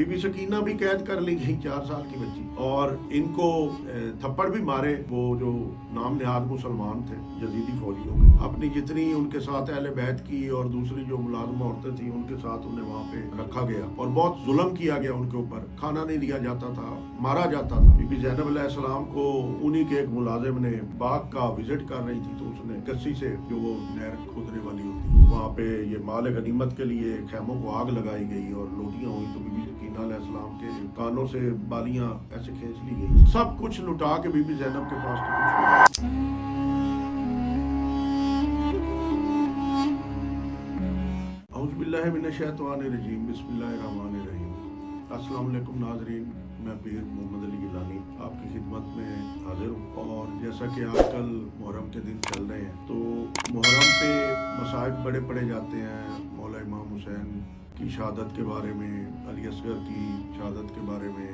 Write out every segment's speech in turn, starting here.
बीबी सकीना भी कैद कर ली गई, 4 साल की बच्ची, और इनको थप्पड़ भी मारे वो जो नाम निहाद मुसलमान थे यजीदी फौजियों के। अपनी जितनी उनके साथ अहले बैत की और दूसरी जो मुलाजम औरतें थी उनके साथ उन्हें वहाँ पे रखा गया और बहुत जुल्म किया गया उनके ऊपर। खाना नहीं दिया जाता था, मारा जाता था। बीबी ज़ैनब अलैहिस्सलाम को उन्हीं के एक मुलाजिम ने बाग का विजिट कर रही थी, तो उसने कस्सी से जो वो नहर खोदने वाली होती है वहाँ पे ये माल गनीमत के लिए खैमों को आग लगाई गई और लोटियाँ हुई, तो बीबी सकीना अलैहिस्सलाम के कानों से बालियां ऐसे खींच ली गई। सब कुछ लुटा के बीबी ज़ैनब के पास तो कुछ नहीं। औज़ुबिल्लाहि मिनश्शैतानिर्रजीम, बिस्मिल्लाहिर्रहमानिर्रहीम। अस्सलाम वालेकुम नाज़रीन, मैं पीर मोहम्मद अली गिलानी आपकी खिदमत में हाजिर हूँ। और जैसा कि आजकल मुहर्रम के दिन चल रहे हैं, तो मुहर्रम पे मसाइब बड़े पड़े जाते हैं। मौला इमाम हुसैन की शहादत के बारे में, अली असगर की शहादत के बारे में,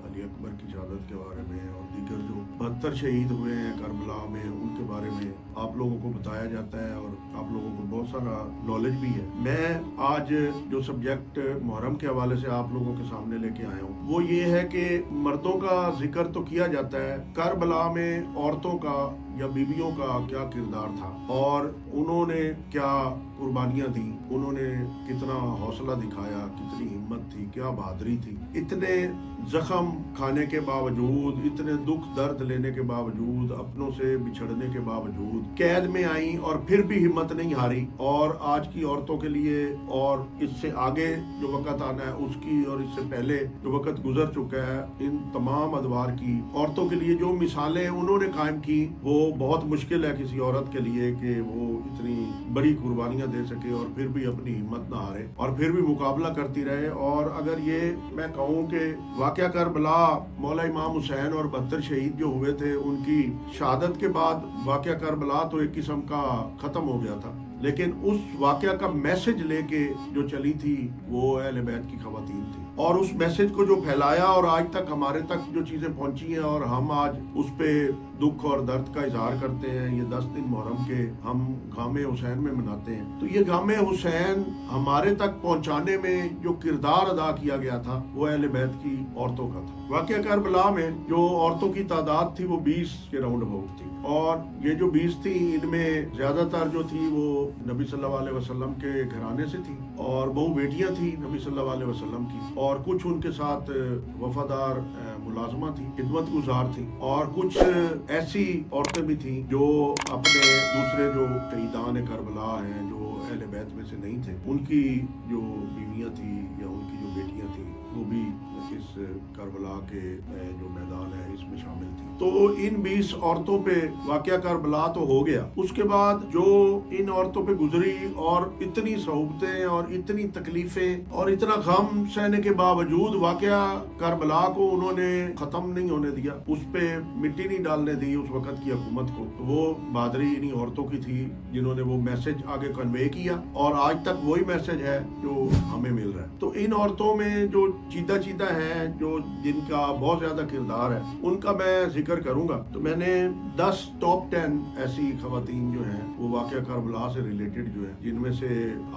अली अकबर की शहादत के बारे में, और दीगर जो 72 शहीद हुए हैं करबला में उनके बारे में आप लोगों को बताया जाता है और आप लोगों को बहुत सारा नॉलेज भी है। मैं आज जो सब्जेक्ट मुहर्रम के हवाले से आप लोगों के सामने लेके आया हूँ वो ये है कि मर्दों का जिक्र तो किया जाता है, करबला में औरतों का या बीवियों का क्या किरदार था और उन्होंने क्या कुर्बानियां दी, उन्होंने कितना हौसला दिखाया, कितनी हिम्मत थी, क्या बहादुरी थी। इतने जख्म खाने के बावजूद, इतने दुख दर्द लेने के बावजूद, अपनों से बिछड़ने के बावजूद कैद में आई और फिर भी हिम्मत नहीं हारी। और आज की औरतों के लिए और इससे आगे जो वक्त आना है उसकी और इससे पहले जो वक्त गुजर चुका है, इन तमाम अदवार की औरतों के लिए जो मिसालें उन्होंने कायम की वो बहुत मुश्किल है किसी औरत के लिए कि वो इतनी बड़ी कुर्बानियां दे सके और फिर भी अपनी हिम्मत ना हारे और फिर भी मुकाबला करती रहे। और अगर ये मैं कहूँ कि वाक़या करबला, मौला इमाम हुसैन और 72 शहीद जो हुए थे उनकी शहादत के बाद वाक़या करबला तो एक किस्म का ख़त्म हो गया था, लेकिन उस वाक़या का मैसेज लेके जो चली थी वो अहले बैत की ख़वातीन थी और उस मैसेज को जो फैलाया और आज तक हमारे तक जो चीज़ें पहुंची हैं और हम आज उस पे दुख और दर्द का इजहार करते हैं। ये 10 दिन मुहर्रम के हम गामे हुसैन में मनाते हैं, तो ये गामे हुसैन हमारे तक पहुंचाने में जो किरदार अदा किया गया था वो अहले बैत की औरतों का था। वाक़या करबला में जो औरतों की तादाद थी वो 20 के राउंड अबाउट थी और ये जो 20 थी इनमें ज्यादातर जो थी वो नबी सल्लल्लाहु अलैहि वसल्लम के घराने से थी और बहु बेटियां थी नबी सल्लल्लाहु अलैहि वसल्लम की, और कुछ उनके साथ वफादार मुलाजमा थी, खिदमत गुजार थी, और कुछ ऐसी औरतें भी थी जो अपने दूसरे जो शहीदान करबला हैं जो अहले बैत में से नहीं थे उनकी जो बीवियां थी या उनकी जो बेटियां थी वो भी इस करबला के जो मैदान है इसमें शामिल थी। तो इन 20 औरतों पे वाक़या करबला तो हो गया, उसके बाद जो इन औरतों पे गुजरी और इतनी सहुबतें और इतनी तकलीफें और इतना गम सहने के बावजूद वाक़या करबला को उन्होंने खत्म नहीं होने दिया, उस पे मिट्टी नहीं डालने दी उस वक्त की हुकूमत को। तो वो बहादुरी इन्हीं औरतों की थी जिन्होंने वो मैसेज आगे कन्वे किया और आज तक वही मैसेज है जो हमें मिल रहा है। तो इन औरतों में जो चीदा चीदा है, जो जिनका बहुत ज्यादा किरदार है, उनका मैं जिक्र करूंगा। तो मैंने 10 टॉप 10 ऐसी खवातीन जो हैं वो वाक़या करबला से रिलेटेड जो है, जिनमें से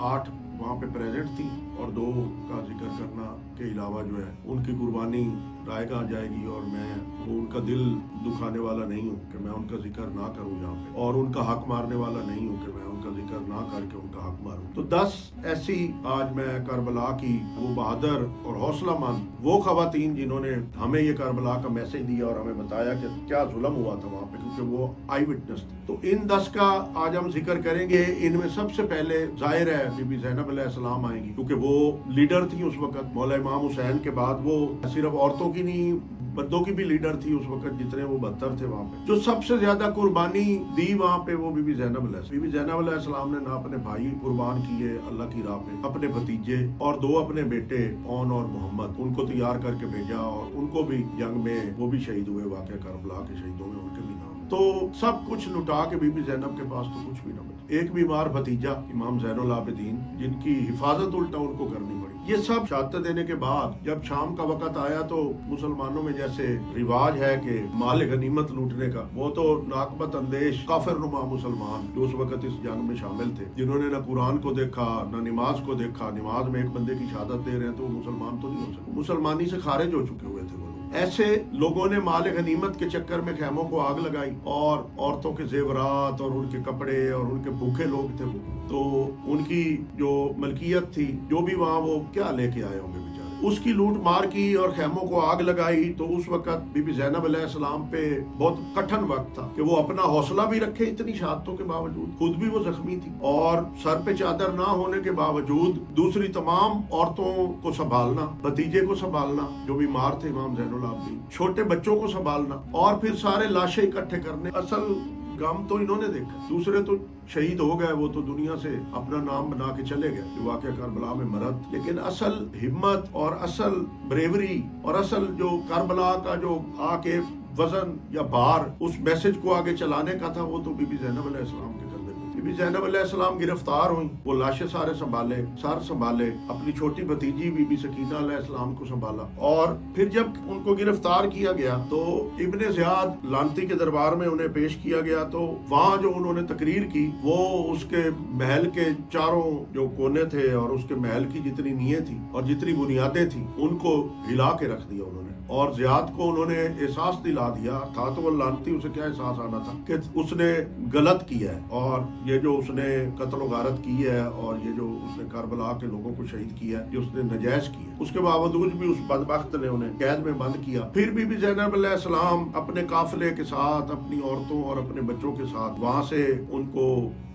8 वहाँ पे प्रेजेंट थी और 2 का जिक्र करना के अलावा जो है उनकी कुर्बानी रायगा जाएगी और मैं वो उनका दिल दुखाने वाला नहीं हूँ कि मैं उनका जिक्र ना करूँ यहाँ पे, और उनका हक मारने वाला नहीं हूँ कि मैं उनका जिक्र ना करके उनका हक मारूँ। तो 10 ऐसी आज मैं करबला की वो बहादुर और हौसलामंद वो खवातीन जिन्होंने हमें ये करबला का मैसेज दिया और हमें बताया कि क्या जुल्म हुआ था वहाँ पे, क्योंकि वो आई विटनेस थी। तो इन 10 का आज हम जिक्र करेंगे। इनमें सबसे पहले जाहिर है बीबी ज़ैनब अलैहिस्सलाम आएंगी, क्योंकि वो लीडर थी उस वक्त। मौला इमाम हुसैन के बाद वो सिर्फ औरतों की नहीं मर्दों की भी लीडर थी उस वक्त, जितने वो 72 थे वहाँ पे। जो सबसे ज्यादा कुर्बानी दी वहाँ पे वो बीबी ज़ैनब अलैहिस्सलाम ने ना अपने भाई कुर्बान किए अल्लाह की राह पे, अपने भतीजे और 2 अपने बेटे ओन और मोहम्मद, उनको तैयार करके भेजा और उनको भी जंग में वो भी शहीद हुए। वाक़या करबला के शहीदों में उनके भी नाम। तो सब कुछ लुटा के बीबी ज़ैनब के पास तो कुछ भी ना बचा। एक बीमार भतीजा इमाम ज़ैनुल आबिदीन, जिनकी हिफाजत उल्टा उनको करनी पड़ी। ये सब शहादत देने के बाद जब शाम का वक्त आया तो मुसलमानों में जैसे रिवाज है कि माल गनीमत लूटने का, वो तो नाकबत अंदेश काफिर नुमा मुसलमान जो उस वक्त इस जंग में शामिल थे, जिन्होंने न कुरान को देखा न नमाज को देखा, नमाज में एक बंदे की शहादत दे रहे हैं तो वो मुसलमान तो नहीं हो सकते, मुसलमानी से खारिज हो चुके हुए थे वो लोग। ऐसे लोगों ने माल गनीमत के चक्कर में खैमों को आग लगाई और औरतों के जेवरात और उनके कपड़े और उनके भूखे लोग थे वो, तो उनकी जो मलकियत थी, जो भी वहाँ वो क्या लेके आए होंगे बेचारे, उसकी लूट मार की और खैमों को आग लगाई। तो उस वक्त बीबी ज़ैनब अलैहिस्सलाम पे बहुत कठिन वक्त था कि वो अपना हौसला भी रखे इतनी शहादतों के बावजूद, खुद भी वो जख्मी थी और सर पे चादर ना होने के बावजूद दूसरी तमाम औरतों को संभालना, भतीजे को संभालना जो बीमार थे इमाम ज़ैनुल आबिदीन, छोटे बच्चों को संभालना और फिर सारे लाशें इकट्ठे करने। असल गम तो इन्होंने देखा, दूसरे तो शहीद हो गए, वो तो दुनिया से अपना नाम बना के चले गए जो वाक़या करबला में मरद, लेकिन असल हिम्मत और असल ब्रेवरी और असल जो करबला का जो आके वजन या भार उस मैसेज को आगे चलाने का था, वो तो बीबी ज़ैनब अलैहिस्सलाम के कंधे पे। बीबी ज़ैनब अलैहिस्सलाम गिरफ्तार हुई, वो लाशें सारे संभाले, सर संभाले, अपनी छोटी भतीजी बीबी सकीना अलैहिस्सलाम को संभाला और फिर जब उनको गिरफ्तार किया गया तो इब्ने ज़ियाद लानती के दरबार में उन्हें पेश किया गया। तो वहाँ जो उन्होंने तकरीर की वो उसके महल के चारों जो कोने थे और उसके महल की जितनी नींवें थी और जितनी बुनियादें थी उनको हिला के रख दिया उन्होंने, और ज़ियाद को उन्होंने एहसास दिला दिया था। तो वो लानती, उसे क्या एहसास आना था कि उसने गलत किया है और ये जो उसने कत्ल गारत की है और ये जो उसने करबला के लोगों को शहीद किया है, ये उसने नजायज किया। उसके बावजूद भी उस बदबख्त ने उन्हें कैद में बंद किया। फिर बीबी ज़ैनब अलैहिस्सलाम अपने काफिले के साथ, अपनी औरतों और अपने बच्चों के साथ वहां से उनको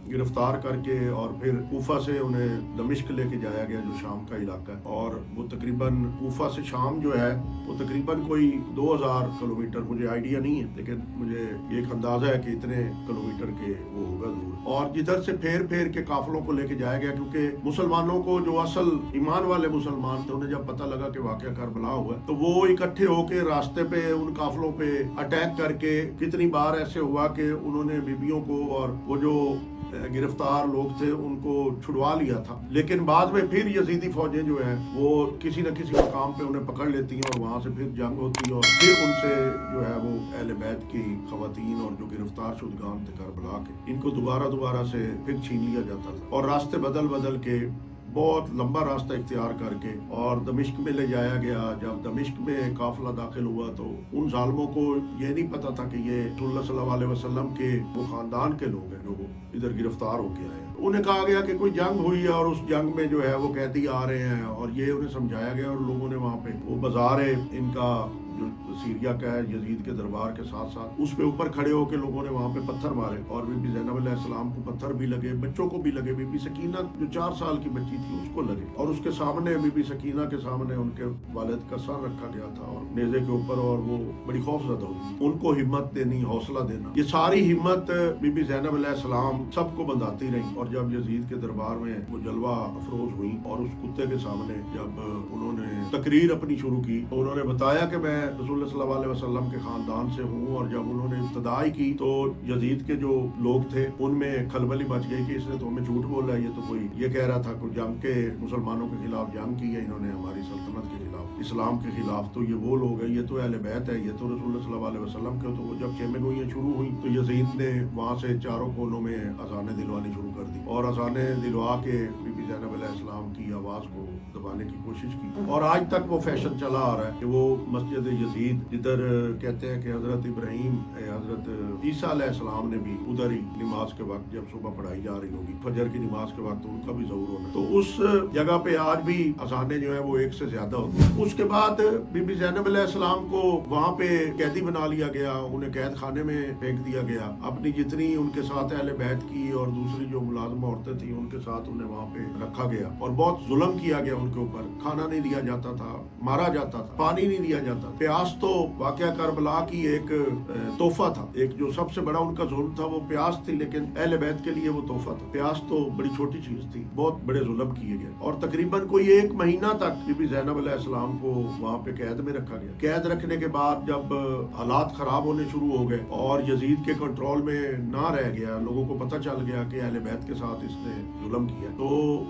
गिरफ्तार करके और फिर कूफा से उन्हें दमिश्क लेके जाया गया जो शाम का इलाका है, और वो तकरीबन कूफा से शाम जो है वो तकरीबन कोई 2000 किलोमीटर, मुझे आइडिया नहीं है लेकिन मुझे एक अंदाजा है कि इतने किलोमीटर के वो होगा दूर। और जिधर से फेर फेर के काफिलों को लेके जाया गया, क्योंकि मुसलमानों को जो असल ईमान वाले मुसलमान थे उन्हें जब पता लगा कि वाकया करबला हुआ है तो वो इकट्ठे होके रास्ते पे उन काफिलों पे अटैक करके, कितनी बार ऐसे हुआ कि उन्होंने बीबियों को और वो जो गिरफ्तार लोग थे उनको छुड़वा लिया था, लेकिन बाद में फिर यजीदी फौजें जो है वो किसी न किसी मकाम पे उन्हें पकड़ लेती हैं और वहां से फिर जंग होती है और फिर उनसे जो है वो अहले बैत की खवातीन और जो गिरफ्तार शुदगान थे करबला के, इनको दोबारा से फिर छीन लिया जाता था और रास्ते बदल बदल के बहुत लंबा रास्ता इख्तियार करके और दमिश्क में ले जाया गया। जब दमिश्क में काफिला दाखिल हुआ तो उन जालिमों को ये नहीं पता था कि ये सल्लल्लाहु अलैहि वसल्लम के वो खानदान के लोग हैं जो इधर गिरफ्तार होके आए। उन्हें कहा गया कि कोई जंग हुई है और उस जंग में जो है वो कैदी आ रहे हैं, और ये उन्हें समझाया गया और लोगों ने वहाँ पे वो बाजार है इनका जो सीरिया का है यजीद के दरबार के साथ साथ, उस पे ऊपर खड़े होकर लोगों ने वहाँ पे पत्थर मारे और बीबी ज़ैनब अलैहिस्सलाम को पत्थर भी लगे, बच्चों को भी लगे। बीबी सकीना जो 4 साल की बच्ची थी उसको लगे और उसके सामने बीबी सकीना के सामने उनके वालिद का सर रखा गया था और नेज़े के ऊपर, और वो बड़ी खौफजदा हुई। उनको हिम्मत देनी, हौसला देना, ये सारी हिम्मत बीबी ज़ैनब अलैहिस्सलाम सबको बंधाती रही। और जब यजीद के दरबार में वो जलवा अफरोज हुई और उस कुत्ते के सामने जब उन्होंने तकरीर अपनी शुरू की तो उन्होंने बताया कि मैं रसूल सल्लल्लाहु अलैहि वसल्लम के खानदान से हूँ। और जब उन्होंने इब्तदाई की तो यजीद के जो लोग थे उनमें खलबली मच गई कि इसने तो हमें झूठ बोला है, ये तो कोई ये कह रहा था कोई जंग के मुसलमानों के खिलाफ जंग की है इन्होंने, हमारी सल्तनत के खिलाफ, इस्लाम के खिलाफ, तो ये वो लोग हैं, ये तो अहले बैत है, ये तो रसूल सल्लल्लाहु अलैहि वसल्लम के। तो जब खेमे गोइयां शुरू हुई तो यजीद ने वहाँ से चारों कोनों में अजानें दिलवानी शुरू कर दी और अजानें दिलवा के बीबी ज़ैनब अलैहिस्सलाम की आवाज को दबाने की कोशिश की। और आज तक वो फैशन चला आ रहा है कि वो मस्जिद यजीद, जिधर कहते हैं कि हजरत इब्राहिम, हजरत ईसा अलैहिस्सलाम ने भी उधर ही नमाज के वक्त जब सुबह पढ़ाई जा रही होगी फजर की नमाज के वक्त, तो उनका भी ज़रूर होना, तो उस जगह पे आज भी अजानें जो है वो एक से ज्यादा होती है। उसके बाद बीबी ज़ैनब अलैहिस्सलाम को वहाँ पे कैदी बना लिया गया, उन्हें कैद खाने में फेंक दिया गया। अपनी जितनी उनके साथ अहले बैत की और दूसरी जो मुलाजिम औरतें थी उनके साथ उन्हें वहाँ पे रखा गया और बहुत जुल्म किया गया उनके ऊपर। खाना नहीं दिया जाता था, मारा जाता था, पानी नहीं दिया जाता। प्यास तो वाकया करबला की एक तोहफा था, एक जो सबसे बड़ा उनका जुल्म था वो प्यास थी, लेकिन अहले बैत के लिए वो तोहफा था। प्यास तो बड़ी छोटी चीज थी, बहुत बड़े जुल्म किए गए और तकरीबन कोई 1 महीना तक बीबी ज़ैनब अलैहिस्सलाम अलैहिस्सलाम को वहाँ पे कैद में रखा गया। कैद रखने के बाद जब हालात खराब होने शुरू हो गए और यजीद के कंट्रोल में ना रह गया, लोगों को पता चल गया कि अहले बैत के साथ इसने जुल्म किया, तो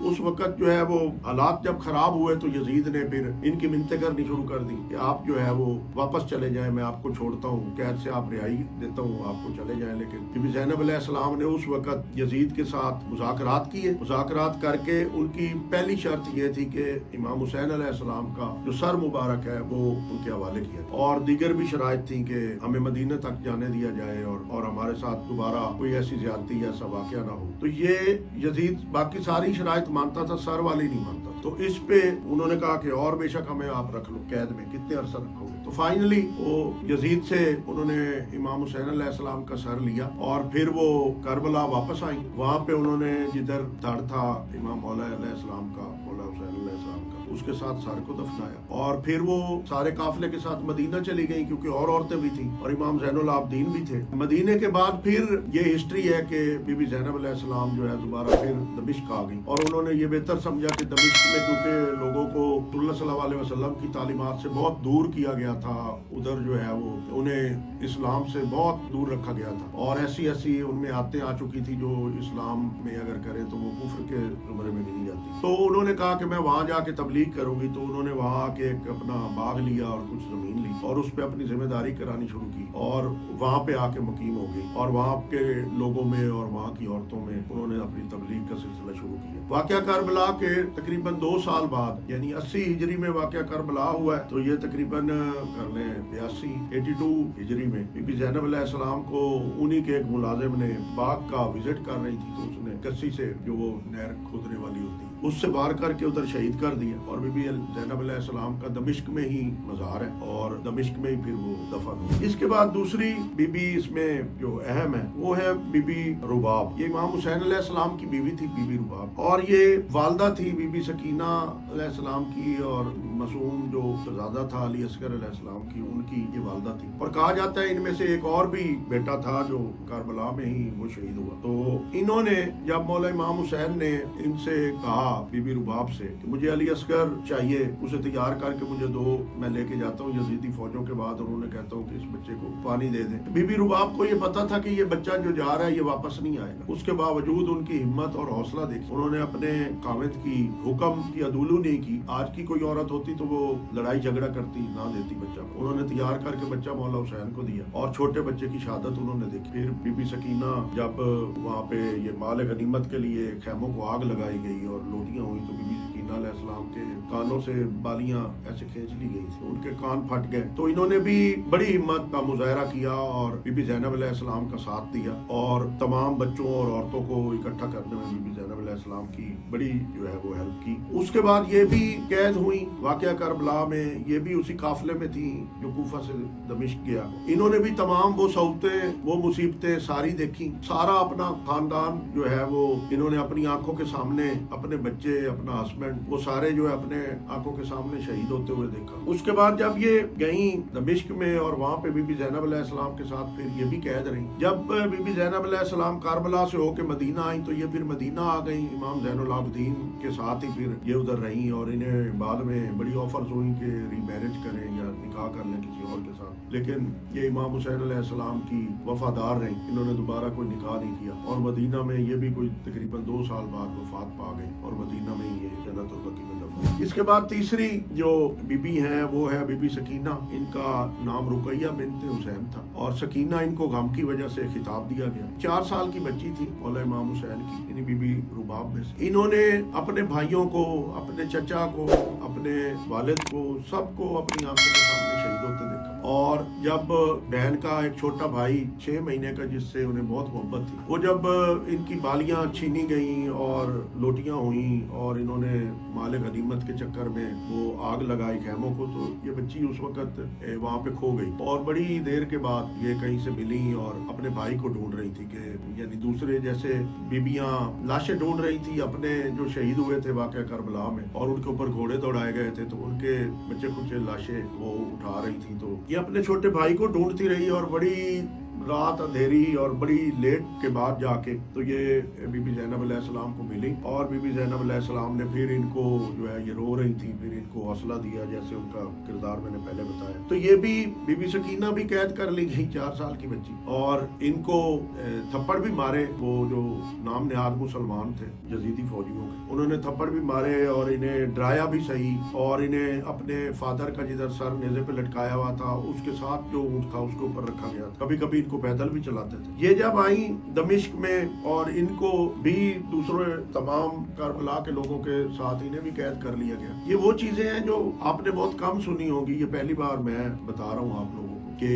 उस वक्त जो है वो हालात जब खराब हुए तो यजीद ने फिर इनकी मिन्नतें करनी शुरू कर दी कि आप जो है वो वापस चले जाएं, मैं आपको छोड़ता हूँ, कैद से आप रिहाई देता हूँ, आपको चले जाएं। लेकिन बीबी ज़ैनब अलैहिस्सलाम ने उस वक्त यजीद के साथ मुज़ाकरात किए। मुज़ाकरात करके उनकी पहली शर्त ये थी कि इमाम हुसैन अलैहिस्सलाम का जो सर मुबारक है वो उनके हवाले किया, और दीगर भी शराइत थी कि हमें मदीने तक जाने दिया जाए और हमारे साथ दोबारा कोई ऐसी ज्यादती या ऐसा वाकया ना हो। तो ये यजीद बाकी सारी शराइत मानता था, सर वाली नहीं मानता। तो इस पे उन्होंने कहा कि और बेशक हमें आप रख लो कैद में, कितने अरसा रखोगे। तो फाइनली वो यजीद से उन्होंने इमाम हुसैन अलैहिस्सलाम का सर लिया और फिर वो करबला वापस आई। वहाँ पे उन्होंने जिधर धड़ था इमाम मौला अलैहिस्सलाम का, मौला हुसैन अलैहिस्सलाम का, उसके साथ सर को दफनाया और फिर वो सारे काफिले के साथ मदीना चली गई, क्योंकि और औरतें भी थी और इमाम ज़ैनुल आबदीन भी थे। मदीने के बाद फिर ये हिस्ट्री है कि बीबी ज़ैनब अलैहिस्सलाम जो है दोबारा फिर दमिश्क आ गई, और उन्होंने ये बेहतर समझा कि दमिश्क में क्योंकि लोगों को सल्लल्लाहु अलैहि वसल्लम की तालीमात से बहुत दूर किया गया था, उधर जो है वो उन्हें इस्लाम से बहुत दूर रखा गया था, और ऐसी उनमें आते आ चुकी थी जो इस्लाम में अगर करें तो वो कुफ्र के जुमरे में गिनी जाती। तो उन्होंने कहा कि मैं वहाँ जाके तबलीग करूंगी। तो उन्होंने वहाँ आके एक अपना बाग लिया और कुछ जमीन ली और उस पे अपनी जिम्मेदारी करानी शुरू की और वहाँ पे आके मुकीम हो गई, और वहाँ के लोगों में और वहाँ की औरतों में उन्होंने अपनी तबलीग का सिलसिला शुरू किया। वाक़या करबला के तकरीबन 2 साल बाद, यानी 80 हिजरी में वाक़या करबला हुआ है, तो ये तकरीबन कर लें 82 हिजरी में बीबी ज़ैनब अलैहिस्सलाम को उन्हीं के एक मुलाजिम ने बाग का विजिट कर रही थी, तो उसने कस्सी से जो वो नहर खोदने वाली होती उससे वार करके उधर शहीद कर दिया, और बीबी ज़ैनब अलैहिस्सलाम का दमिश्क में ही मज़ार है और दमिश्क में ही फिर वो दफन हुई। इसके बाद दूसरी बीबी इसमें जो अहम है वो है बीबी रुबाब। ये इमाम हुसैन अलैहिस्सलाम की बीवी थी, बीबी रुबाब, और ये वालदा थी बीबी सकीना अलैहिस्सलाम की, और मासूम जो शहजादा था अली असगर अलैहिस्सलाम की, उनकी ये वालदा थी। और कहा जाता है इनमें से एक और भी बेटा था जो करबला में ही वो शहीद हुआ। तो इन्होंने जब मौला इमाम हुसैन ने इनसे कहा बीबी रुबाब से कि मुझे अली असगर चाहिए, उसे तैयार करके मुझे दो, मैं लेके जाता हूँ यजीदी फौजों के बाद, और उन्होंने कहता हूँ कि इस बच्चे को पानी दे दें। बीबी रुबाब को ये पता था कि ये बच्चा जो जा रहा है ये वापस नहीं आएगा, उसके बावजूद उनकी हिम्मत और हौसला देखी, उन्होंने अपने काविद की हुक्म की अदुलू नहीं की। आज की कोई औरत होती तो वो लड़ाई झगड़ा करती, ना देती बच्चा, उन्होंने तैयार करके बच्चा मौला हुसैन को दिया और छोटे बच्चे की शहादत उन्होंने देखी। फिर बीबी सकीना जब वहाँ पे ये माल गनीमत के लिए खेमों को आग लगाई गई और लोटियां हुई, तो बीबी सकीना अलैहिस्सलाम के कानों से बालियां ऐसे खींच ली गई थी, उनके कान फट गए। तो इन्होंने भी बड़ी हिम्मत का मुजाहरा किया और बीबी ज़ैनब अलैहिस्सलाम का साथ दिया, और तमाम बच्चों और औरतों को इकट्ठा करने में बीबी ज़ैनब अलैहिस्सलाम की बड़ी जो है वो हेल्प की। उसके बाद ये भी कैद हुई वाक़या करबला में, ये भी उसी काफिले में थी जो कूफा से दमिश्क गया। इन्होंने भी तमाम वो सौतें, वो मुसीबतें सारी देखी, सारा अपना खानदान जो है वो इन्होंने अपनी आंखों के सामने, अपने बच्चे, अपना हस्बैंड, वो सारे जो है अपने आंखों के सामने शहीद होते हुए देखा। उसके बाद जब ये गई दमिश्क में और वहाँ पे बीबी ज़ैनब अलैहिस्सलाम के साथ फिर ये भी कैद रही। जब बीबी ज़ैनब अलैहिस्सलाम करबला से होके मदीना आई तो ये फिर मदीना आ गई इमाम ज़ैनुल आबदीन के साथ ही, फिर ये उधर रही, और इन्हें बाद में बड़ी ऑफर्स हुई कि रीमैरिज करें या निकाह कर लें किसी और के साथ, लेकिन ये इमाम हुसैन अलैहिस्सलाम की वफादार रही, इन्होंने दोबारा कोई निकाह नहीं किया, और मदीना में ये भी कोई तकरीबन 2 साल बाद वफात पा गई और मदीना में ही ये जन्नतुल बकी में दफन। इसके बाद तीसरी जो बीबी है वो है बीबी सकीना। इनका नाम रुकैया बिन्त हुसैन था, और सकीना इनको गम की वजह से खिताब दिया गया। 4 साल की बच्ची थी मौला इमाम हुसैन की, यानी बीबी रुबाब में से। इन्होंने अपने भाइयों को, अपने चचा को, अपने वालिद को, सबको अपनी आंखों के सामने शहीद होते देखा, और जब बहन का एक छोटा भाई 6 महीने का, जिससे उन्हें बहुत मोहब्बत थी, वो जब इनकी बालियां छीनी गईं और लोटियां हुई और इन्होंने माल गनीमत के चक्कर में वो आग लगाई खेमों को, तो ये बच्ची उस वक्त वहाँ पे खो गई, और बड़ी देर के बाद ये कहीं से मिली और अपने भाई को ढूंढ रही थी, कि यानी दूसरे जैसे बीबियां लाशें ढूंढ रही थी अपने जो शहीद हुए थे वाक़या करबला में, और उनके ऊपर घोड़े दौड़ाए गए थे, तो उनके बच्चे कुछ लाशें वो उठा रही थी। तो ये अपने छोटे भाई को ढूंढती रही और बड़ी رات اندھیری اور بڑی لیٹ کے بعد جا کے تو یہ بی بی زینب علیہ السلام کو ملی، اور بی بی زینب علیہ السلام نے پھر ان کو جو ہے یہ رو رہی تھی، پھر ان کو حوصلہ دیا، جیسے ان کا کردار میں نے پہلے بتایا۔ تو یہ بھی بی بی سکینہ بھی قید کر لی گئی، 4 سال کی بچی، اور ان کو تھپڑ بھی مارے، وہ جو نام نہاد مسلمان تھے یزیدی فوجیوں کے، انہوں نے تھپڑ بھی مارے اور انہیں ڈرایا بھی صحیح، اور انہیں اپنے فادر کا جدھر سر نیزے پہ لٹکایا ہوا تھا اس کے ساتھ جو اونٹ تھا اس کے اوپر رکھا گیا تھا، کبھی کبھی ان کو پیدل بھی چلاتے تھے۔ یہ جب آئیں دمشق میں اور ان کو بھی دوسرے تمام کربلا کے لوگوں کے ساتھ انہیں بھی قید کر لیا گیا۔ یہ وہ چیزیں ہیں جو آپ نے بہت کم سنی ہوگی، یہ پہلی بار میں بتا رہا ہوں آپ لوگوں کو کہ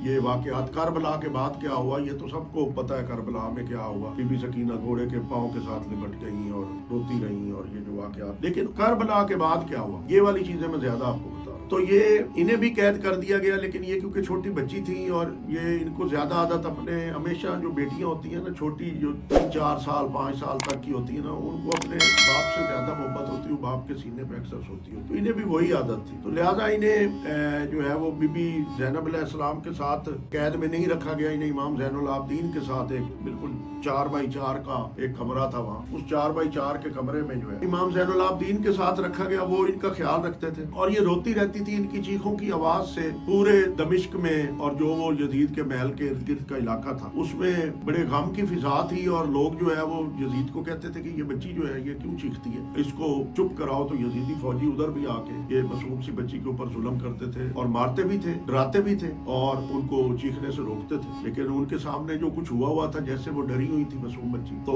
یہ واقعات کربلا کے بعد کیا ہوا، یہ تو سب کو پتہ ہے کربلا میں کیا ہوا، بی بی سکینہ گھوڑے کے پاؤں کے ساتھ لپٹ گئی اور روتی رہی، اور یہ جو واقعات، لیکن کربلا کے بعد کیا ہوا یہ والی چیزیں میں زیادہ آپ کو بتا رہا ہوں۔ تو یہ انہیں بھی قید کر دیا گیا، لیکن یہ کیونکہ چھوٹی بچی تھی اور یہ ان کو زیادہ عادت اپنے، ہمیشہ جو بیٹیاں ہوتی ہیں نا چھوٹی، جو 3-4 سال 5 سال تک کی ہوتی ہے نا، ان کو اپنے باپ سے زیادہ محبت ہوتی ہے، باپ کے سینے پہ اکثر ہوتی ہے، تو انہیں بھی وہی عادت تھی۔ تو لہٰذا انہیں جو ہے وہ بی بی زینب علیہ السلام کے ساتھ قید میں نہیں رکھا گیا، انہیں امام زین العابدین کے ساتھ ایک بالکل 4x4 کا ایک کمرہ تھا وہاں، اس 4x4 کے کمرے میں جو ہے امام زین العابدین کے ساتھ رکھا گیا، وہ ان کا خیال رکھتے تھے، اور یہ روتی رہتی تھی، ان کی چیخوں کی آواز سے پورے دمشق میں اور جو وہ یزید کے محل کے ارد گرد کا علاقہ تھا اس میں بڑے غم کی فضا تھی، اور لوگ جو ہے وہ یزید کو کہتے تھے کہ یہ بچی جو ہے یہ کیوں چیختی ہے، اس کو چپ کراؤ۔ تو یزیدی فوجی ادھر بھی آ کے یہ معصوم سی بچی کے اوپر ظلم کرتے تھے اور مارتے بھی تھے، ڈراتے بھی تھے، اور ان کو چیخنے سے روکتے تھے، لیکن ان کے سامنے جو کچھ ہوا تھا، جیسے وہ ڈری ہوئی تھی معصوم بچی، تو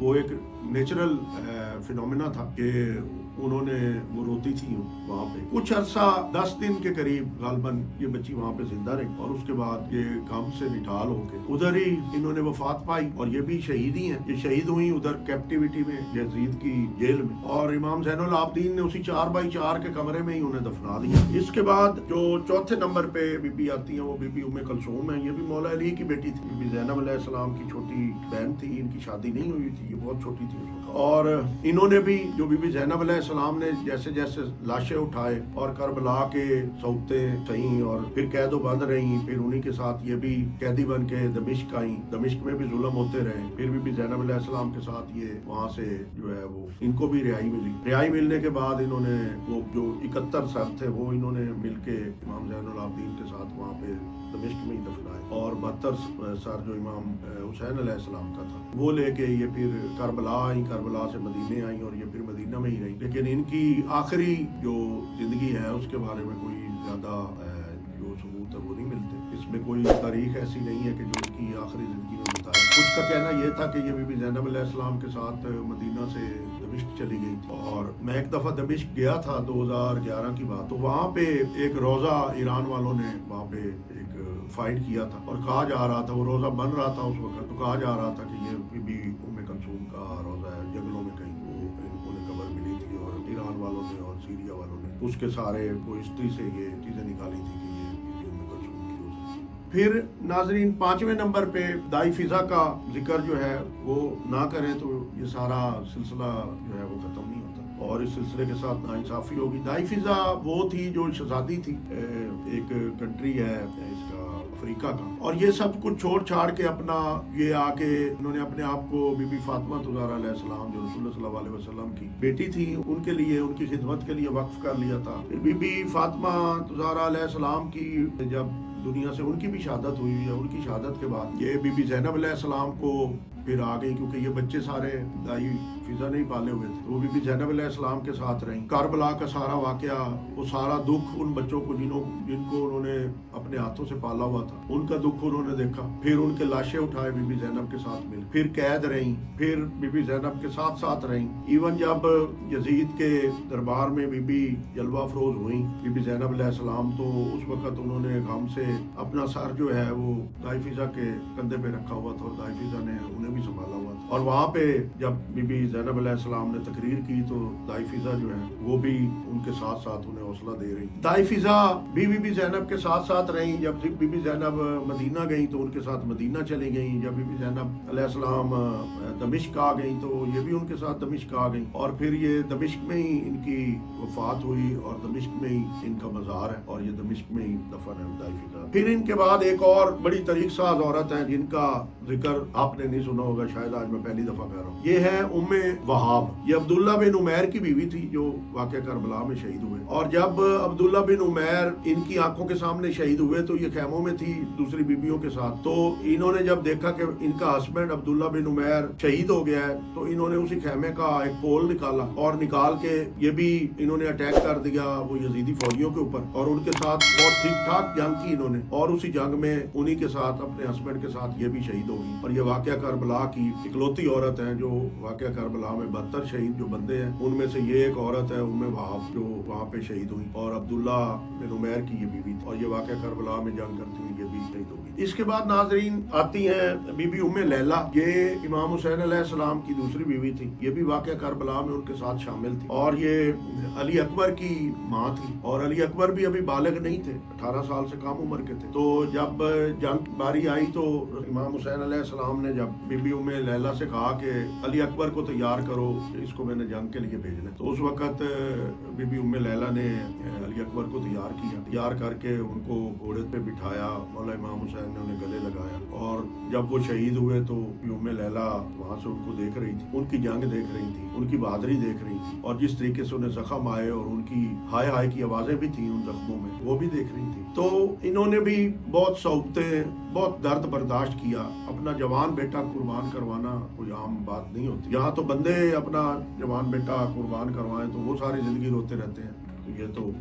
وہ ایک نیچرل فینومینا تھا کہ انہوں نے وہ روتی تھی وہاں پہ کچھ عرصہ 10 دن کے قریب غالباً یہ بچی وہاں پہ زندہ رہی، اور اس کے بعد یہ غم سے نڈھال ہو کے ادھر ہی انہوں نے وفات پائی، اور یہ بھی شہید ہی ہیں، یہ شہید ہوئی ادھر کیپٹیوٹی میں یزید کی جیل میں، اور امام زین العابدین نے اسی 4x4 کے کمرے میں ہی انہیں دفنا دیا۔ اس کے بعد جو چوتھے نمبر پہ بی بی آتی ہیں وہ بی بی ام کلثوم ہیں، یہ بھی مولا علی کی بیٹی تھی، بی بی زینب علیہ السلام کی چھوٹی بہن تھی، ان کی شادی نہیں ہوئی تھی، یہ بہت چھوٹی تھی، اور انہوں نے بھی جو بی بی زینب علیہ السلام نے جیسے جیسے لاشیں اٹھائے اور کربلا کے سوتے سہیں اور پھر قید و بند رہیں، پھر انہی کے ساتھ یہ بھی قیدی بن کے دمشق آئیں، دمشق میں بھی ظلم ہوتے رہے، پھر بی بی زینب علیہ السلام کے ساتھ یہ وہاں سے جو ہے وہ ان کو بھی رہائی ملی، رہائی ملنے کے بعد انہوں نے وہ جو 71 سر تھے وہ انہوں نے مل کے امام زین العابدین کے ساتھ وہاں پہ دمشق میں ہی دفنائے، اور 72 سر جو امام حسین علیہ السلام کا تھا وہ لے کے یہ پھر کربلا آئیں، کربلا سے مدینے آئیں، اور یہ پھر مدینہ میں ہی رہیں، لیکن ان کی آخری جو زندگی ہے اس کے بارے میں کوئی زیادہ جو ثبوت ہے وہ نہیں ملتے، اس میں کوئی تاریخ ایسی نہیں ہے کہ جو ان کی آخری زندگی میں بتایا۔ کچھ کا کہنا یہ تھا کہ یہ بی بی زینب علیہ السلام کے ساتھ مدینہ سے دمشق چلی گئی تھی، اور میں ایک دفعہ دمشق گیا تھا 2011 کی بات، تو وہاں پہ ایک روزہ ایران والوں نے وہاں پہ ایک فائنڈ کیا تھا، اور کہا جا رہا تھا، وہ روزہ بن رہا تھا اس وقت، تو کہا جا رہا تھا کہ یہ بی بی ام کلثوم کا روزہ ہے، جنگلوں میں کہیں وہ انہیں قبر ملی تھی، اور ایران والوں نے اور سیریا والوں نے اس کے سارے وہ ہسٹری سے یہ چیزیں نکالی تھی کہ یہ بی بی ام کلثوم کی ہو سکتی ہے۔ پھر ناظرین 5ویں نمبر پہ دائی فضا کا ذکر جو ہے وہ نہ کریں تو یہ سارا سلسلہ جو ہے وہ ختم نہیں ہوتا، اور اس سلسلے کے ساتھ ناانصافی ہوگی۔ دائی فضا وہ تھی جو شہزادی تھی، ایک کنٹری ہے اس کا افریقہ کا، اور یہ سب کچھ چھوڑ چھاڑ کے اپنا یہ آ کے انہوں نے اپنے آپ کو بی بی فاطمہ زہرا علیہ السلام جو رسول اللہ صلی اللہ علیہ وسلم کی بیٹی تھی ان کے لیے، ان کی خدمت کے لیے وقف کر لیا تھا۔ پھر بی بی فاطمہ زہرا علیہ السلام کی جب دنیا سے ان کی بھی شہادت ہوئی ہے، ان کی شہادت کے بعد یہ بی بی زینب علیہ السلام کو پھر آ گئی، کیونکہ یہ بچے سارے دائی فضا نہیں پالے ہوئے تھے، وہ بی بی زینب علیہ السلام کے ساتھ رہیں۔ کربلا کا سارا واقعہ، وہ سارا دکھ ان بچوں کو جن کو انہوں نے اپنے ہاتھوں سے پالا ہوا تھا، ان کا دکھ انہوں نے دیکھا، پھر ان کے لاشیں اٹھائے بی بی زینب کے ساتھ مل، پھر قید رہیں، پھر بی بی زینب کے ساتھ ساتھ رہیں، ایون جب یزید کے دربار میں بی بی جلوہ افروز ہوئیں بی بی زینب علیہ السلام، تو اس وقت انہوں نے غم سے اپنا سر جو ہے وہ دائی فضا کے کندھے پہ رکھا ہوا تھا، اور دائی فضا نے انہیں भी संभाला हुआ था। और वहाँ पे जब बीबी ज़ैनब अलैहिस्सलाम ने तकरीर की तो दाई फिजा जो है वो भी उनके साथ साथ उन्हें हौसला दे रही। दाई फिजा बीबी ज़ैनब के साथ साथ रही। जब बीबी ज़ैनब मदीना गई तो उनके साथ मदीना चली गई। जब बीबी ज़ैनब अलैहिस्सलाम दमिश्क आ गई तो ये भी उनके साथ दमिश्क आ गई। और फिर ये दमिश्क में ही इनकी वफात हुई और दमिश्क में ही इनका मज़ार है और ये दमिश्क में ही दफन है दाई फिजा। फिर इनके बाद एक और बड़ी तरीक साज औरत है जिनका जिक्र आपने नहीं सुना होगा, शायद आज मैं पहली दफा कह रहा हूँ। ये है उम्मे वहाब। ये अब्दुल्ला बिन उमैर की बीवी थी जो वाक़या करबला में शहीद हुए। और जब अब्दुल्ला बिन उमैर इनकी आंखों के सामने शहीद हुए तो ये खैमों में थी दूसरी बीबियों के साथ। तो इन्होंने जब देखा कि इनका हस्बैंड अब्दुल्ला बिन उमैर शहीद हो गया है तो इन्होंने उसी खैमे का एक पोल निकाला और निकाल के ये भी इन्होंने अटैक कर दिया वो यजीदी फौजियों के ऊपर और उनके साथ बहुत ठीक ठाक जंग की इन्होंने। और उसी जंग में उन्हीं के साथ अपने हस्बैंड के साथ ये भी शहीद होगी। और ये वाक़या करबला की इकलौती औरत है जो वाक़या करबला में 72 शहीद जो बंदे हैं उनमें से ये एक औरत है उम्मे वहाब जो वहाँ पे शहीद हुई। और अब्दुल्ला बिन उमैर की ये बीवी थी और ये वाक़या करबला में जंग करती हुई ये भी शहीद होगी। इसके बाद नाजरीन आती हैं बीबी उम्मे लैला। ये इमाम हुसैन अलैहिस्सलाम की दूसरी बीवी थी। ये भी वाक़या करबला में उनके साथ शामिल थी और ये अली अकबर की माँ थी। और अली अकबर भी अभी बालिग नहीं थे, 18 साल से कम उम्र के थे। तो जब जंग बारी आई तो इमाम हुसैन अलैहिस्सलाम ने जब बीबी उम्मे लैला से कहा कि अली अकबर को तैयार करो, इसको मैंने जंग के लिए भेजना है। तो उस वक्त बीबी उम्मे लैला ने अली अकबर को तैयार किया। तैयार करके उनको घोड़े पे बिठाया। मौला इमाम हुसैन ने उन्हें गले लगाया। और जब वो शहीद हुए तो उम्मे लैला वहाँ से उनको देख रही थी, उनकी जंग देख रही थी, उनकी बहादुरी देख रही थी और जिस तरीके से उन्हें जख्म आए और उनकी हाय हाय की आवाजें भी थी उन जख्मों में, वो भी देख रही थी। तो इन्होंने भी बहुत सौबतें, बहुत दर्द बर्दाश्त किया। अपना जवान बेटा कुर्बान करवाना कोई आम बात नहीं होती। यहाँ तो बंदे अपना जवान बेटा कुर्बान करवाएं तो वो सारी जिंदगी रोते रहते हैं। तो ये तो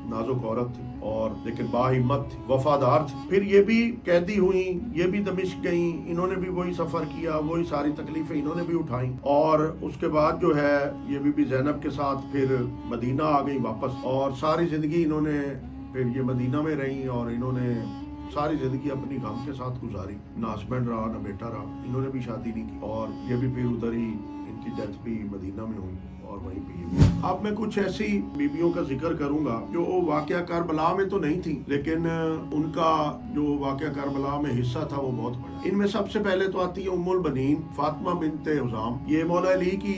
नाजुक औरत थी और लेकिन बाहिम्मत थी, वफादार थी। फिर ये भी कैदी हुई, ये भी दमिश्क गई। इन्होंने भी वही सफर किया, वही सारी तकलीफें इन्होंने भी उठाई। और उसके बाद जो है ये बीबी ज़ैनब के साथ फिर मदीना आ गई वापस और सारी जिंदगी इन्होंने फिर ये मदीना में रही और इन्होंने सारी जिंदगी अपनी गम के साथ गुजारी। ना हस्बैंड रहा ना बेटा रहा, इन्होंने भी शादी नहीं की और ये भी फिर उधर ही इनकी डेथ भी मदीना में हुई और वहीं पे ये भी। अब मैं कुछ ऐसी बीबियों का जिक्र करूंगा जो वाक़या करबला में तो नहीं थी लेकिन उनका जो वाक़या करबला में हिस्सा था वो बहुत बड़ा। इनमें सबसे पहले तो आती है उम्मुल बनीन फातिमा बिनते हुज़ाम। ये मौला अली की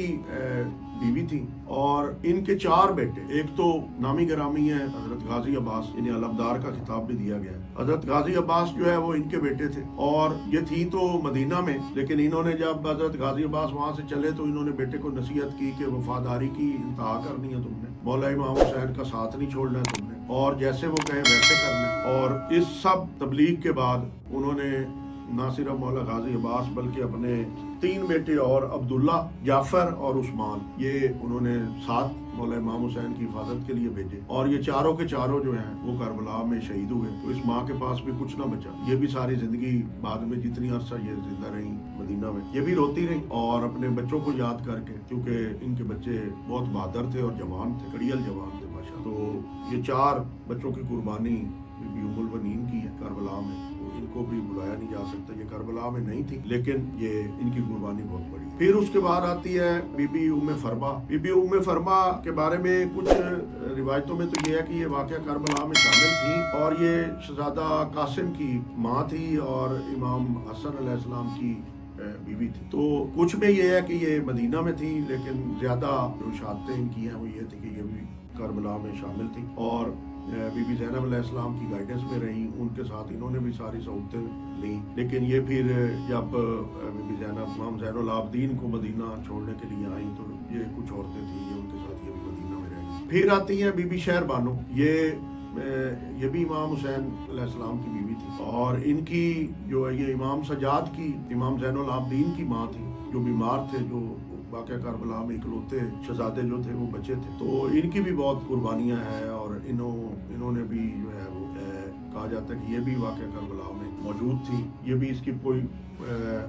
बीवी थी और इनके 4 बेटे। एक तो नामी गिरामी है हजरत गाजी अब्बास, इन्हें अलमदार का खिताब भी दिया गया है। हजरत गाजी अब्बास जो है वो इनके बेटे थे और ये थी तो मदीना में, लेकिन इन्होंने जब हजरत गाजी अब्बास वहाँ से चले तो इन्होंने बेटे को नसीहत की कि वफादारी की इंतहा करनी है तुमने, मौला इमाम हुसैन का साथ नहीं छोड़ना है तुमने और जैसे वो कहे वैसे करना है। और इस सब तबलीग के बाद उन्होंने ना सिर्फ मौला गाजी अब्बास बल्कि अपने 3 बेटे और अब्दुल्ला, जाफर और उस्मान, ये उन्होंने साथ मौला इमाम हुसैन की हिफाजत के लिए भेजे। और ये चारों के चारों जो हैं वो करबला में शहीद हुए। तो इस माँ के पास भी कुछ ना बचा। ये भी सारी जिंदगी बाद में जितनी अरसा ये जिंदा रही मदीना में, ये भी रोती रही और अपने बच्चों को याद करके, क्योंकि इनके बच्चे बहुत बहादुर थे और जवान थे, कड़ियल जवान थे माशा। तो ये 4 बच्चों की कुर्बानी बीबी उम्मुल बनीन की है करबला में। इनको भी बुलाया नहीं जा सकता, ये करबला में नहीं थी लेकिन ये इनकी कुर्बानी बहुत बड़ी। फिर उसके बाद आती है बीबी उम्मे फरमा। बीबी उम्मे फरमा के बारे में कुछ रिवायतों में तो ये है कि ये वाक़या करबला में शामिल थी और ये शहजादा कासिम की माँ थी और इमाम हसन अलैहिस्सलाम की बीवी थी। तो कुछ में ये है कि ये मदीना में थी लेकिन ज्यादा जो शहादतें इनकी हैं वो ये थी कि ये भी करबला में शामिल थी और बीबी ज़ैनब अलैहिस्सलाम की गाइडेंस में रही। उनके साथ इन्होंने भी सारी सहूलतें ली। लेकिन ये फिर जब बीबी ज़ैनब इमाम ज़ैनुल आबदीन को मदीना छोड़ने के लिए आई तो ये कुछ औरतें थी, ये उनके साथ ये भी मदीना में रही। फिर आती हैं बीबी शहर बानो। ये भी इमाम हुसैन अलैहिस्सलाम की बीवी थी और इनकी जो है ये इमाम सजाद की, इमाम ज़ैनुल आबदीन की माँ थी जो बीमार थे, जो वाक़या करबला में इकलौते शहजादे जो थे वो बचे थे। तो इनकी भी बहुत कुर्बानियाँ हैं और इन्होंने भी जो है वो कहा जाता है कि ये भी वाक़या करबला में मौजूद थी। ये भी इसकी कोई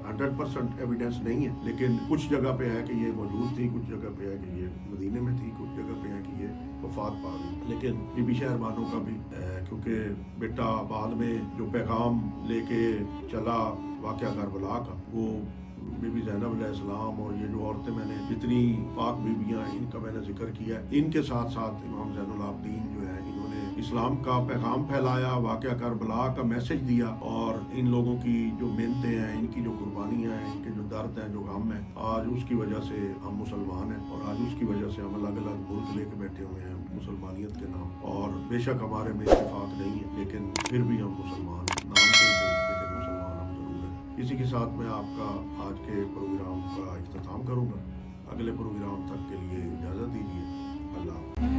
100% एविडेंस नहीं है लेकिन कुछ जगह पे है कि ये मौजूद थी, कुछ जगह पे है कि ये मदीने में थी, कुछ जगह पे है कि ये वफात पा गई। लेकिन बीबी शहर बानो का भी क्योंकि बेटा बाद में जो पैगाम लेके चला वाक़या करबला का वो बीबी ज़ैनब अलैहिस्सलाम और ये जो औरतें मैंने जितनी पाक बीबियां इनका मैंने जिक्र किया है, इनके साथ साथ इमाम ज़ैनुल आबिदीन जो है इन्होंने इस्लाम का पैगाम फैलाया, वाक़या करबला का मैसेज दिया और इन लोगों की जो मेहनतें हैं, इनकी जो कुर्बानियाँ हैं, इनके जो दर्द हैं, जो गम है, आज उसकी वजह से हम मुसलमान हैं और आज उसकी वजह से हम अलग अलग मुल्क लेके बैठे हुए हैं मुसलमानियत के नाम। और बेशक हमारे में इत्तेफाक नहीं है, लेकिन फिर भी हम मुसलमान नाम से ही सही, लेकिन मुसलमान हम जरूर हैं। इसी के साथ मैं आपका आज के प्रोग्राम का इख्तिताम करूँगा। अगले प्रोग्राम तक के लिए इजाज़त दीजिए। अल्लाह।